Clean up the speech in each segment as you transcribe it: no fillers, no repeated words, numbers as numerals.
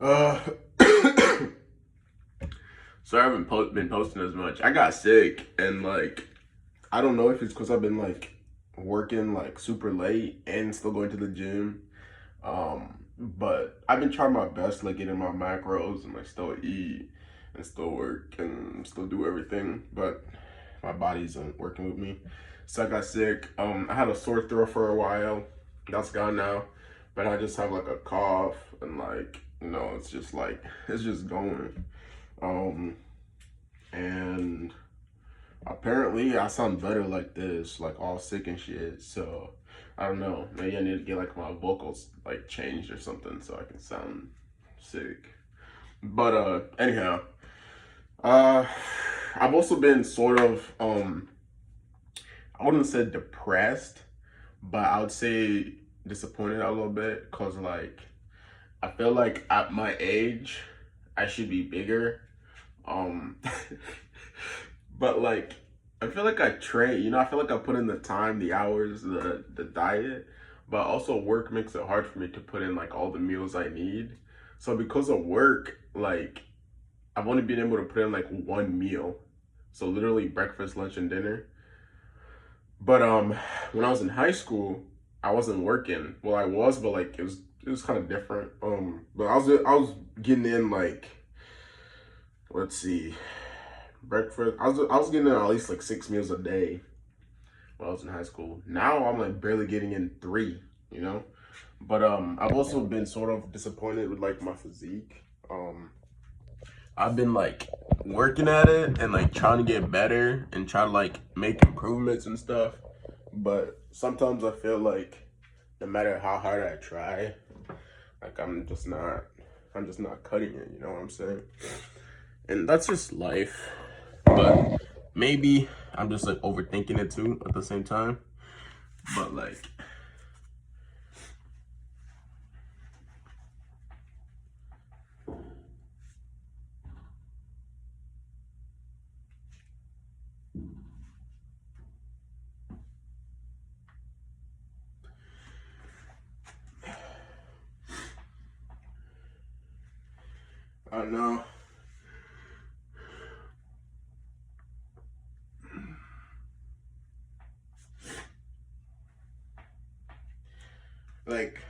Uh, so I haven't been posting as much. I got sick, and like, I don't know if it's because I've been like working like super late and still going to the gym. But I've been trying my best, like getting my macros and like still eat and still work and still do everything. But my body isn't working with me. So I got sick. I had a sore throat for a while. That's gone now. But I just have like a cough and like, it's just like, it's just going. Um, and apparently I sound better like this, like all sick and shit. So I don't know. Maybe I need to get like my vocals like changed or something so I can sound sick. But anyhow, uh I've also been sort of I wouldn't say depressed, but I would say disappointed a little bit because like I feel like at my age I should be bigger. Um but like I feel like I train, I feel like I put in the time, the hours, the diet, but also work makes it hard for me to put in like all the meals I need. So because of work, like I've only been able to put in like one meal. So literally breakfast, lunch, and dinner. But when I was in high school, I wasn't working. Well, I was, but like it was kind of different. But I was getting in like, let's see, breakfast. I was getting in at least like 6 meals a day when I was in high school. Now I'm like barely getting in three, you know. But I've also been sort of disappointed with like my physique. I've been like working at it and like trying to get better and try to like make improvements and stuff. But sometimes I feel like no matter how hard I try, like I'm just not cutting it, you know what I'm saying? And that's just life. But maybe I'm just like overthinking it too at the same time. But like I don't know. Like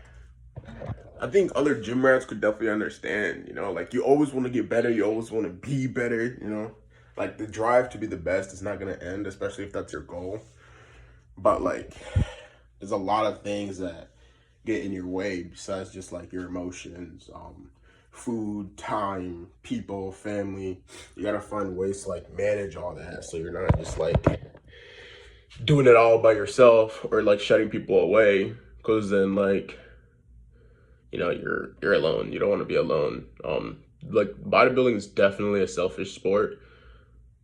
I think other gym rats could definitely understand, like you always want to get better, you always want to be better. Like the drive to be the best is not gonna end, especially if that's your goal. But like there's a lot of things that get in your way besides just like your emotions, food, time, people, family. You gotta find ways to like manage all that so you're not just like doing it all by yourself or like shutting people away. Cause then like you're alone. You don't want to be alone. Like bodybuilding is definitely a selfish sport,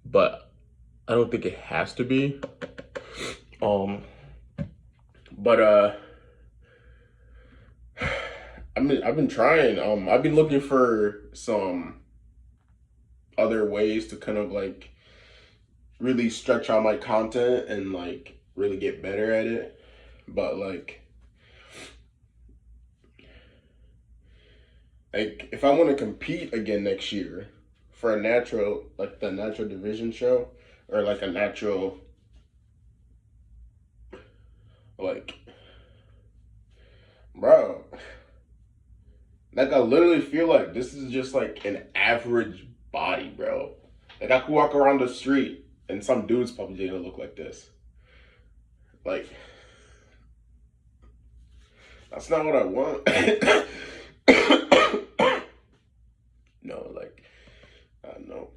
but I don't think it has to be. Um, but I've been trying. I've been looking for some other ways to kind of like really stretch out my content and like really get better at it. But like if I want to compete again next year for a natural, like the natural division show or like a natural, like, bro, like I literally feel like this is just like an average body, bro. Like I could walk around the street and some dude's probably gonna look like this. Like that's not what I want. No, like no.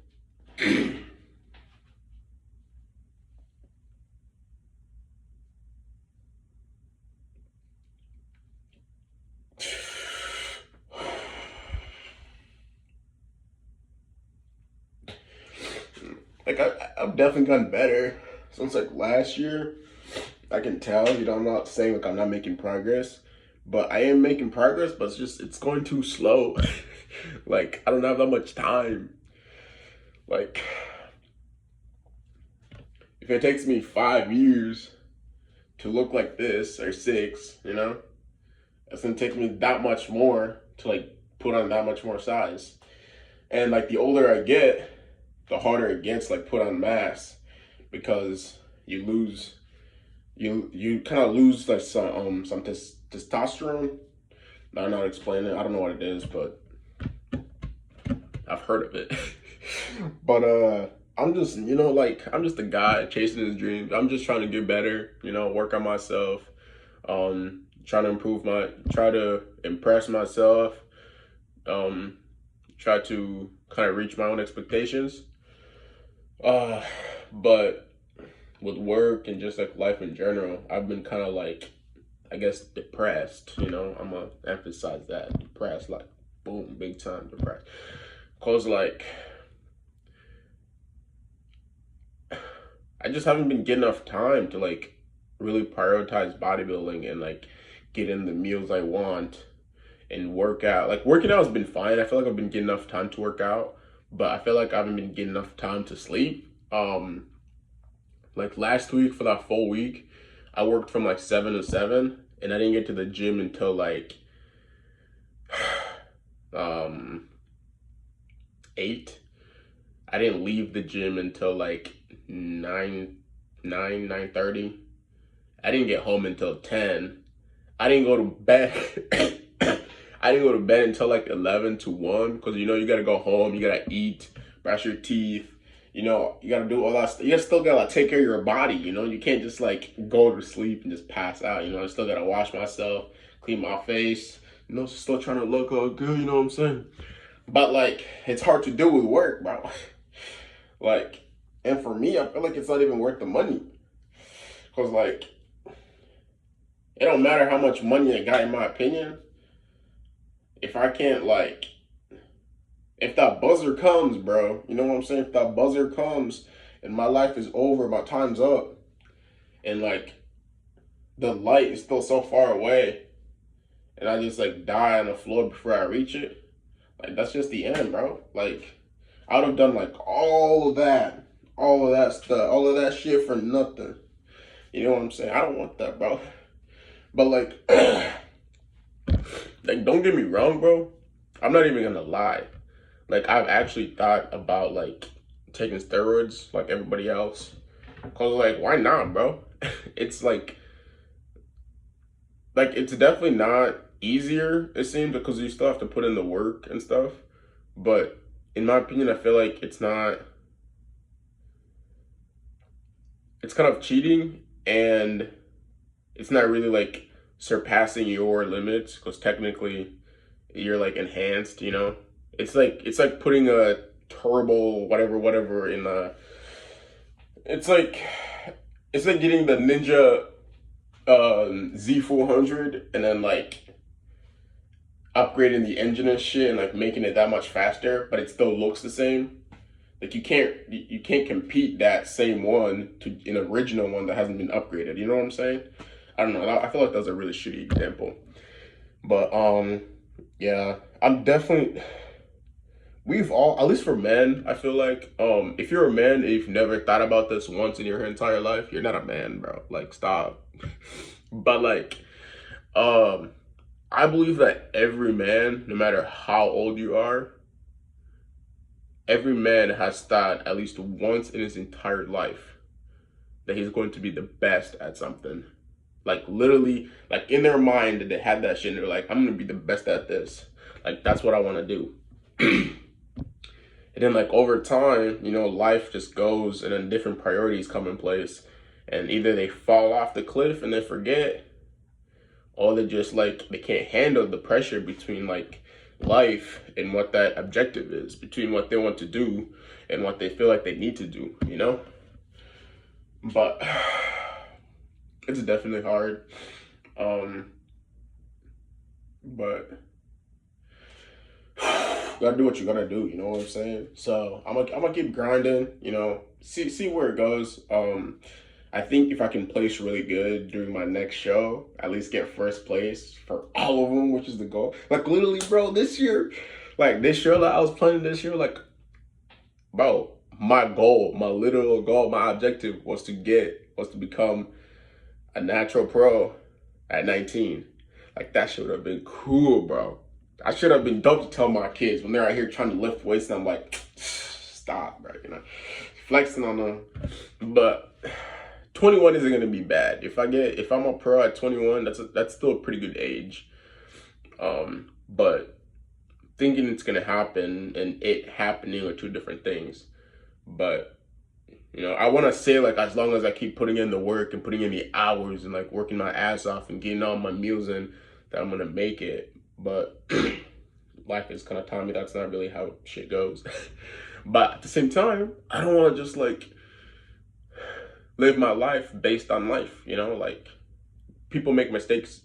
Like I've definitely gotten better since like last year. I can tell, I'm not saying like I'm not making progress, but I am making progress, but it's going too slow. Like I don't have that much time. Like if it takes me 5 years to look like this or 6, it's gonna take me that much more to like put on that much more size. And like the older I get, the harder it gets like put on mass, because you kind of lose like some testosterone. I don't know how to explain it. I don't know what it is, but I've heard of it. But I'm just, like, I'm just a guy chasing his dreams. I'm just trying to get better, work on myself, trying to try to impress myself, try to kind of reach my own expectations. But with work and just like life in general, I've been kind of like, I guess, depressed, I'm gonna emphasize that. Depressed, like, boom, big time depressed. Cause like, I just haven't been getting enough time to like really prioritize bodybuilding and like get in the meals I want and work out. Like, working out has been fine. I feel like I've been getting enough time to work out, but I feel like I haven't been getting enough time to sleep. Like last week, for that full week, I worked from like 7 to 7, and I didn't get to the gym until like 8. I didn't leave the gym until like 9:30. I didn't get home until 10. I didn't go to bed. I didn't go to bed until like 11 to 1, because you gotta go home, you gotta eat, brush your teeth, you gotta do all that stuff. You still gotta take care of your body, you can't just like go to sleep and just pass out. I still gotta wash myself, clean my face, still trying to look all good, you know what I'm saying? But like, it's hard to do with work, bro. Like, and for me, I feel like it's not even worth the money. Because like, it don't matter how much money I got, in my opinion, if I can't like, if that buzzer comes, bro, you know what I'm saying? If that buzzer comes and my life is over, my time's up, and like the light is still so far away, and I just like die on the floor before I reach it, like that's just the end, bro. Like, I would have done like all of that stuff, all of that shit for nothing. You know what I'm saying? I don't want that, bro. But like, like, don't get me wrong, bro. I'm not even gonna lie. Like, I've actually thought about like taking steroids like everybody else. Cause like, why not, bro? It's like it's definitely not easier, it seems, because you still have to put in the work and stuff. But in my opinion, I feel like it's kind of cheating, and it's not really like surpassing your limits, because technically you're like enhanced, It's like putting a turbo whatever in a, it's like getting the Ninja Z400 and then like upgrading the engine and shit and like making it that much faster, but it still looks the same. Like, you can't compete that same one to an original one that hasn't been upgraded. You know what I'm saying? I don't know. I feel like that was a really shitty example. But yeah, I'm definitely, we've all, at least for men, I feel like, if you're a man and you've never thought about this once in your entire life, you're not a man, bro. Like, stop. But like, I believe that every man, no matter how old you are, every man has thought at least once in his entire life that he's going to be the best at something. Like, literally, like, in their mind, they had that shit and they're like, I'm gonna be the best at this. Like, that's what I want to do. And then like over time, life just goes, and then different priorities come in place, and either they fall off the cliff and they forget, or they just like, they can't handle the pressure between like life and what that objective is, between what they want to do and what they feel like they need to do, But it's definitely hard. But you gotta do what you gotta do, you know what I'm saying? So I'm gonna keep grinding, see where it goes. I think if I can place really good during my next show, at least get first place for all of them, which is the goal. Like, literally, bro, this year, like this show that I was planning this year, like, bro, my goal, my literal goal, my objective was to become a natural pro at 19. Like, that should have been cool, bro. I should have been dope to tell my kids when they're out here trying to lift weights, and I'm like, stop, bro, you know, flexing on them. But 21 isn't gonna be bad. If I'm a pro at 21, that's still a pretty good age. But thinking it's gonna happen and it happening are two different things. But you know, I want to say like as long as I keep putting in the work and putting in the hours and like working my ass off and getting all my meals in, that I'm gonna make it. But life is kind of telling me that's not really how shit goes. But at the same time, I don't want to just like live my life based on life, you know, like people make mistakes,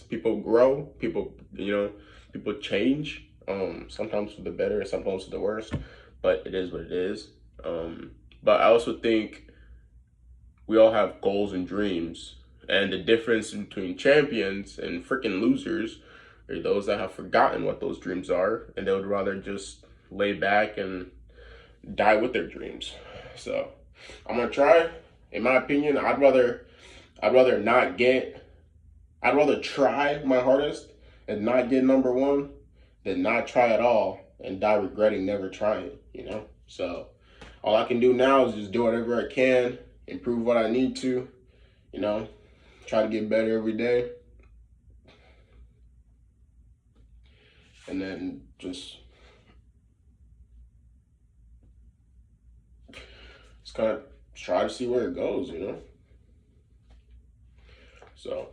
people grow, people, you know, people change, sometimes for the better and sometimes for the worse, but it is what it is. But I also think we all have goals and dreams, and the difference between champions and freaking losers are those that have forgotten what those dreams are, and they would rather just lay back and die with their dreams. So I'm gonna try. In my opinion, I'd rather try my hardest and not get number one than not try at all and die regretting never trying, you know? So all I can do now is just do whatever I can, improve what I need to, you know, try to get better every day. And then just kind of try to see where it goes, you know? So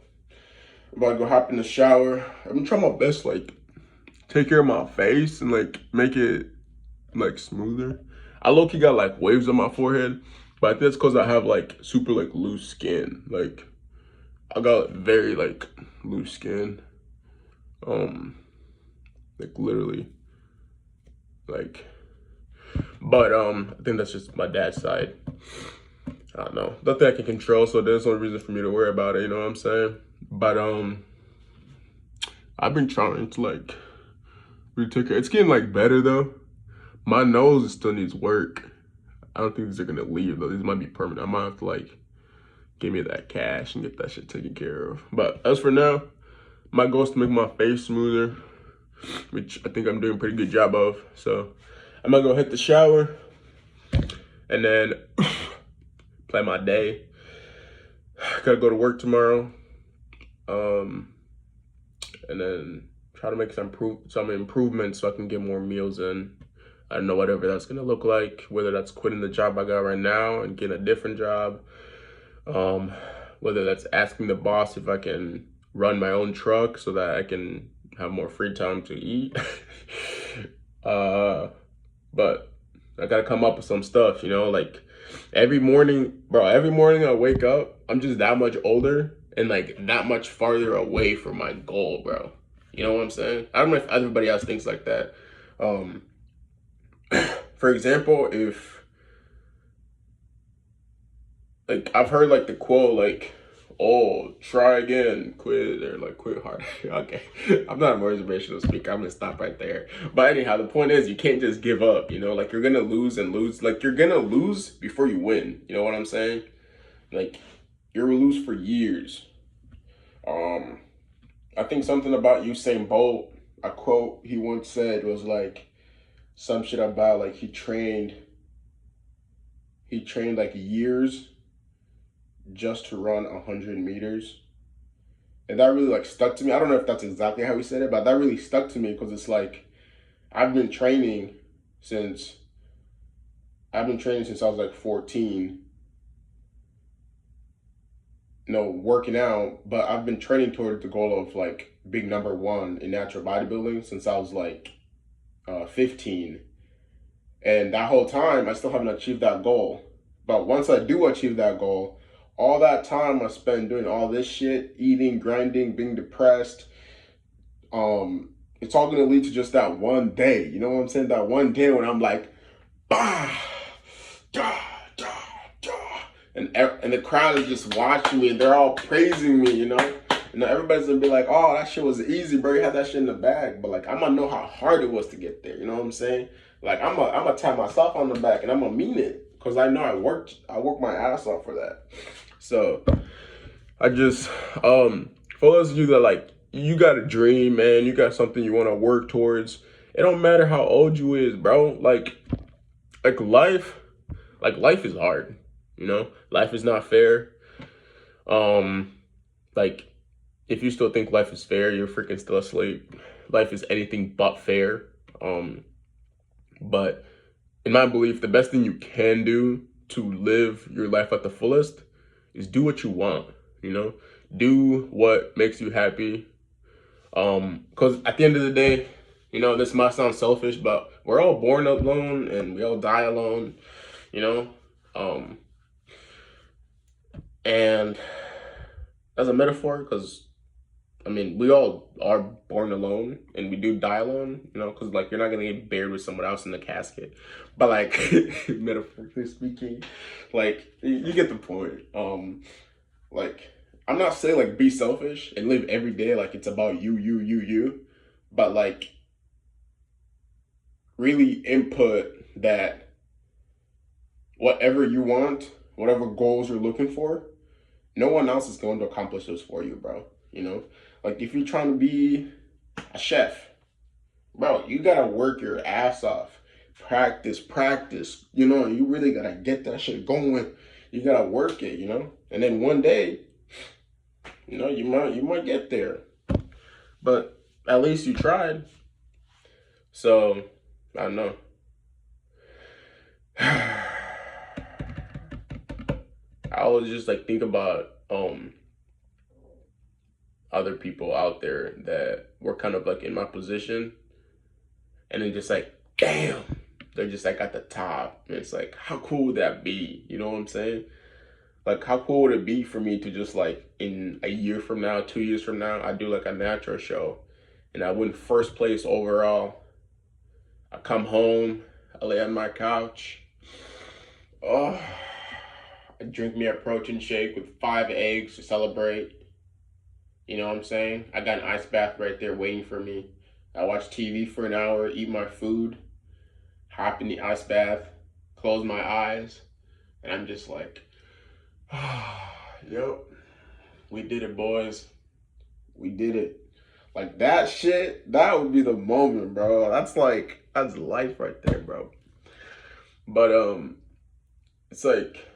I'm about to go hop in the shower. I'm trying my best, like, take care of my face and, like, make it, like, smoother. I low-key got, like, waves on my forehead, but I think it's because I have, like, super, like, loose skin. Like, I got very, like, loose skin. Like, literally. Like, but, I think that's just my dad's side. I don't know. Nothing I can control, so there's no reason for me to worry about it, you know what I'm saying? But, I've been trying to, like, really take care. It's getting, like, better, though. My nose still needs work. I don't think these are gonna leave, though. These might be permanent. I might have to, like, give me that cash and get that shit taken care of. But as for now, my goal is to make my face smoother, which I think I'm doing a pretty good job of. So I'm gonna go hit the shower and then plan my day. Gotta go to work tomorrow. And then try to make some improvements so I can get more meals in. I don't know whatever that's gonna look like, whether that's quitting the job I got right now and getting a different job, whether that's asking the boss if I can run my own truck so that I can have more free time to eat. But I gotta come up with some stuff, you know, like every morning I wake up, I'm just that much older and like that much farther away from my goal, bro. You know what I'm saying? I don't know if everybody else thinks like that. For example, if like I've heard like the quote like, oh, try again, quit, or like quit hard. Okay, I'm not a motivational speaker. I'm gonna stop right there. But anyhow, the point is you can't just give up, you know, like you're gonna lose and lose. Like you're gonna lose before you win. You know what I'm saying? Like you're gonna lose for years. I think something about Usain Bolt, a quote he once said was like some shit about like he trained like years just to run 100 meters. And that really like stuck to me. I don't know if that's exactly how he said it, but that really stuck to me because it's like I've been training since I was like 14. No, working out, but I've been training toward the goal of like being number one in natural bodybuilding since I was like 15. And that whole time I still haven't achieved that goal. But once I do achieve that goal, all that time I spent doing all this shit, eating, grinding, being depressed, it's all gonna lead to just that one day. You know what I'm saying? That one day when I'm like, bah, da, da, da. And the crowd is just watching me and they're all praising me, you know? And everybody's gonna be like, oh, that shit was easy, bro. You had that shit in the bag. But like, I'm gonna know how hard it was to get there. You know what I'm saying? Like, I'm gonna tap myself on the back and I'm gonna mean it. Because I know I worked my ass off for that. So I just, for those of you that like you got a dream, man. You got something you want to work towards. It don't matter how old you is, bro. Like life is hard. You know, life is not fair. Um, like if you still think life is fair, you're freaking still asleep. Life is anything but fair. But in my belief, the best thing you can do to live your life at the fullest is do what you want, you know? Do what makes you happy. Because at the end of the day, you know, this might sound selfish, but we're all born alone and we all die alone, you know? And as a metaphor, because I mean, we all are born alone and we do die alone, you know, because like you're not gonna get buried with someone else in the casket. But like metaphorically speaking, like you get the point. Like I'm not saying like be selfish and live every day like it's about you, but like really input that whatever you want, whatever goals you're looking for, no one else is going to accomplish those for you, bro. You know, like if you're trying to be a chef, bro, you gotta work your ass off. Practice. You know, you really gotta get that shit going. You gotta work it, you know? And then one day, you know, you might get there. But at least you tried. So, I don't know. I always just like think about other people out there that were kind of like in my position, and then just like, damn, they're just like at the top. And it's like, how cool would that be? You know what I'm saying? Like, how cool would it be for me to just like in a year from now, 2 years from now, I do like a natural show and I win first place overall. I come home, I lay on my couch. Oh, I drink me a protein shake with 5 eggs to celebrate. You know what I'm saying? I got an ice bath right there waiting for me. I watch TV for an hour, eat my food, hop in the ice bath, close my eyes, and I'm just like, yep, we did it, boys. We did it. Like that shit, that would be the moment, bro. That's life right there, bro. But it's like,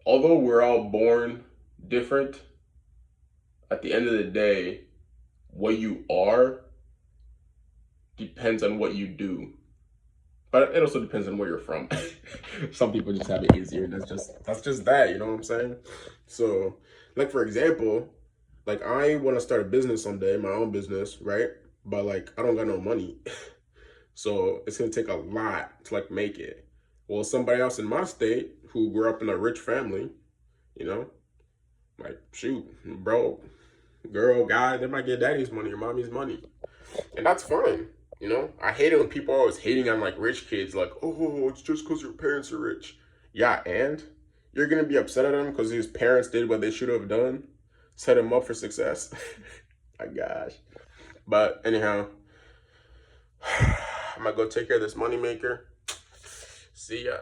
although we're all born different, at the end of the day, what you are depends on what you do. But it also depends on where you're from. Some people just have it easier. That's just that, you know what I'm saying? So, like for example, like I want to start a business someday, my own business, right? But like I don't got no money. So it's gonna take a lot to like make it. Well, somebody else in my state who grew up in a rich family, you know, like shoot, bro, girl, guy, they might get daddy's money or mommy's money. And that's fine. You know, I hate it when people are always hating on like rich kids, like, oh, it's just because your parents are rich. Yeah, and you're gonna be upset at them because his parents did what they should have done, set him up for success. My gosh. But anyhow, I'm gonna go take care of this moneymaker. See ya.